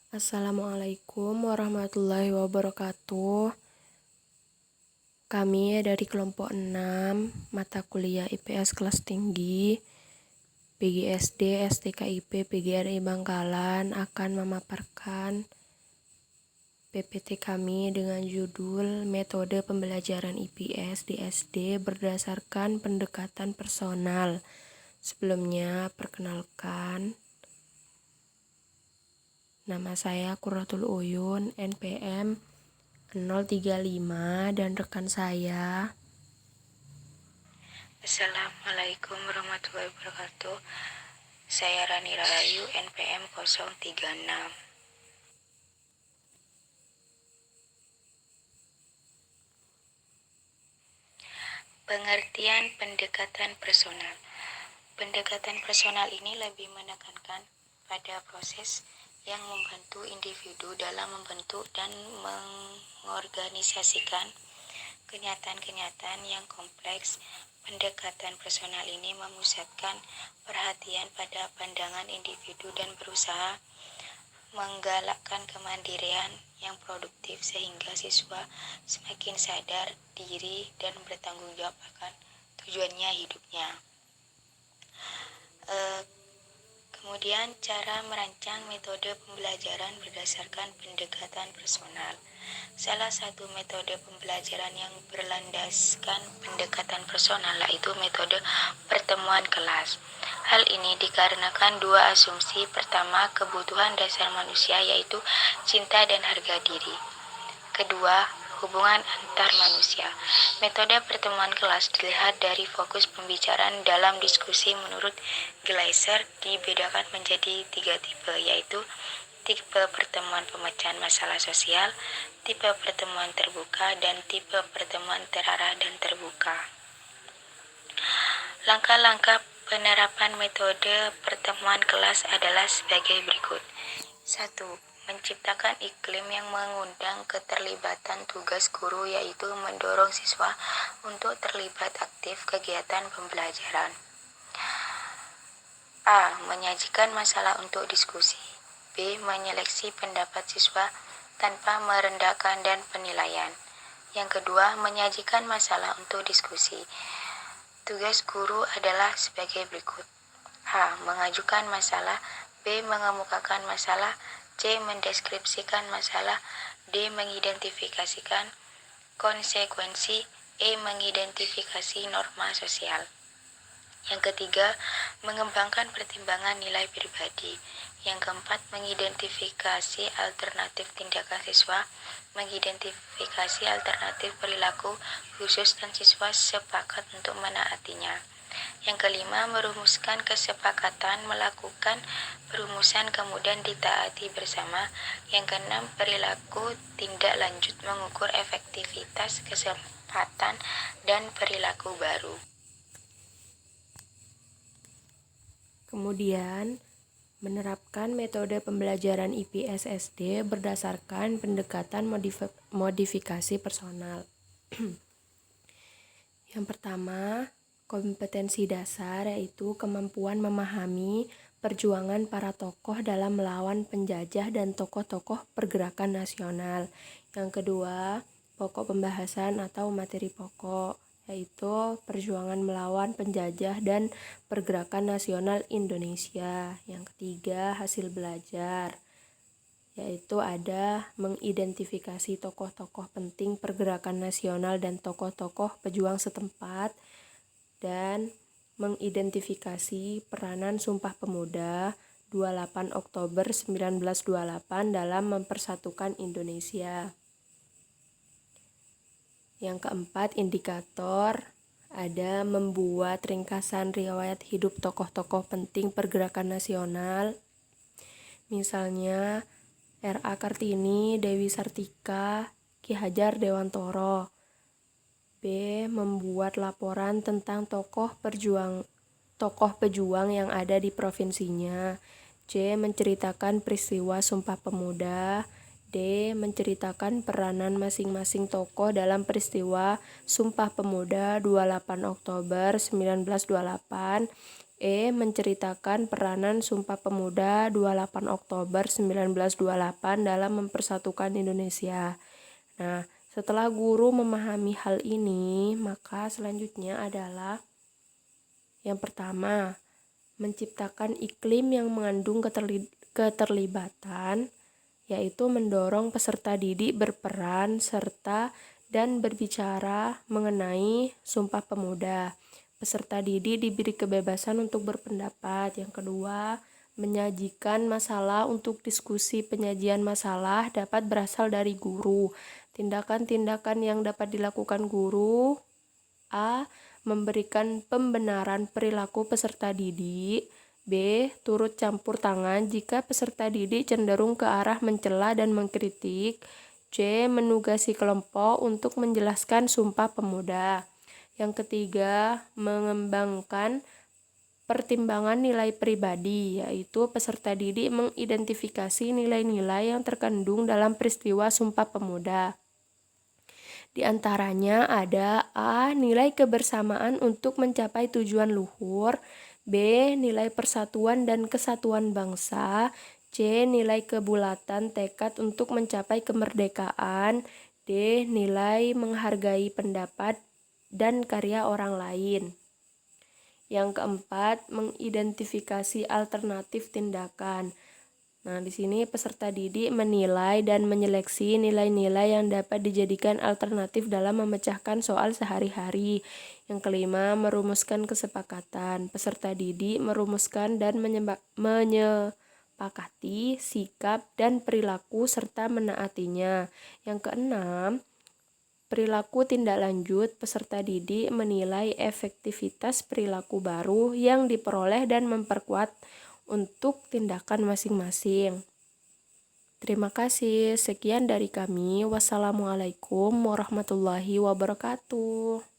Assalamualaikum warahmatullahi wabarakatuh. Kami dari kelompok 6, mata kuliah IPS kelas tinggi, PGSD, STKIP, PGRI Bangkalan akan memaparkan PPT kami dengan judul Metode Pembelajaran IPS di SD berdasarkan pendekatan personal. Sebelumnya, perkenalkan, nama saya Qurratul Uyun, NPM 035, dan rekan saya. Assalamualaikum warahmatullahi wabarakatuh. Saya Rani Rahayu, NPM 036. Pengertian pendekatan personal. Pendekatan personal ini lebih menekankan pada proses yang membantu individu dalam membentuk dan mengorganisasikan kenyataan-kenyataan yang kompleks. Pendekatan personal ini memusatkan perhatian pada pandangan individu dan berusaha menggalakkan kemandirian yang produktif sehingga siswa semakin sadar diri dan bertanggung jawab akan tujuannya hidupnya. Kemudian cara merancang metode pembelajaran berdasarkan pendekatan personal. Salah satu metode pembelajaran yang berlandaskan pendekatan personal yaitu metode pertemuan kelas. Hal ini dikarenakan dua asumsi. Pertama, kebutuhan dasar manusia yaitu cinta dan harga diri. Kedua, hubungan antar manusia. Metode pertemuan kelas dilihat dari fokus pembicaraan dalam diskusi. Menurut Gleiser dibedakan menjadi 3 tipe, yaitu tipe pertemuan pemecahan masalah sosial, tipe pertemuan terbuka, dan tipe pertemuan terarah dan terbuka. Langkah-langkah penerapan metode pertemuan kelas adalah sebagai berikut. 1. Menciptakan iklim yang mengundang keterlibatan tugas guru, yaitu mendorong siswa untuk terlibat aktif kegiatan pembelajaran. A. Menyajikan masalah untuk diskusi. B. Menyeleksi pendapat siswa tanpa merendahkan dan penilaian. Yang kedua, menyajikan masalah untuk diskusi. Tugas guru adalah sebagai berikut. A. Mengajukan masalah. B. Mengemukakan masalah. C. Mendeskripsikan masalah. D. Mengidentifikasikan konsekuensi. E. Mengidentifikasi norma sosial. Yang ketiga, mengembangkan pertimbangan nilai pribadi. Yang keempat, mengidentifikasi alternatif tindakan siswa, mengidentifikasi alternatif perilaku khusus dan siswa sepakat untuk menaatinya. Yang kelima, merumuskan kesepakatan, melakukan perumusan kemudian ditaati bersama. Yang keenam, perilaku tindak lanjut, mengukur efektivitas kesempatan dan perilaku baru. Kemudian, menerapkan metode pembelajaran IPS SD berdasarkan pendekatan modifikasi personal. Yang pertama, kompetensi dasar, yaitu kemampuan memahami perjuangan para tokoh dalam melawan penjajah dan tokoh-tokoh pergerakan nasional. Yang kedua, pokok pembahasan atau materi pokok, yaitu perjuangan melawan penjajah dan pergerakan nasional Indonesia. Yang ketiga, hasil belajar, yaitu ada mengidentifikasi tokoh-tokoh penting pergerakan nasional dan tokoh-tokoh pejuang setempat, dan mengidentifikasi peranan Sumpah Pemuda 28 Oktober 1928 dalam mempersatukan Indonesia. Yang keempat, indikator, ada membuat ringkasan riwayat hidup tokoh-tokoh penting pergerakan nasional, misalnya R.A. Kartini, Dewi Sartika, Ki Hajar Dewantoro. B. Membuat laporan tentang tokoh pejuang yang ada di provinsinya. C. Menceritakan peristiwa Sumpah Pemuda. D. Menceritakan peranan masing-masing tokoh dalam peristiwa Sumpah Pemuda 28 Oktober 1928. Menceritakan peranan Sumpah Pemuda 28 Oktober 1928 dalam mempersatukan Indonesia. Nah, setelah guru memahami hal ini, maka selanjutnya adalah yang pertama, menciptakan iklim yang mengandung keterlibatan, yaitu mendorong peserta didik berperan serta dan berbicara mengenai Sumpah Pemuda. Peserta didik diberi kebebasan untuk berpendapat. Yang kedua, menyajikan masalah untuk diskusi. Penyajian masalah dapat berasal dari guru. Tindakan-tindakan yang dapat dilakukan guru: A. Memberikan pembenaran perilaku peserta didik. B. Turut campur tangan jika peserta didik cenderung ke arah mencela dan mengkritik. C. Menugasi kelompok untuk menjelaskan Sumpah Pemuda. Yang ketiga, mengembangkan pertimbangan nilai pribadi, yaitu peserta didik mengidentifikasi nilai-nilai yang terkandung dalam peristiwa Sumpah Pemuda. Di antaranya ada A. Nilai kebersamaan untuk mencapai tujuan luhur. B. Nilai persatuan dan kesatuan bangsa. C. Nilai kebulatan tekad untuk mencapai kemerdekaan. D. Nilai menghargai pendapat dan karya orang lain. Yang keempat, mengidentifikasi alternatif tindakan. Nah, di sini peserta didik menilai dan menyeleksi nilai-nilai yang dapat dijadikan alternatif dalam memecahkan soal sehari-hari. Yang kelima, merumuskan kesepakatan. Peserta didik merumuskan dan menyepakati sikap dan perilaku serta menaatinya. Yang keenam, perilaku tindak lanjut. Peserta didik menilai efektivitas perilaku baru yang diperoleh dan memperkuat untuk tindakan masing-masing. Terima kasih. Sekian dari kami. Wassalamualaikum warahmatullahi wabarakatuh.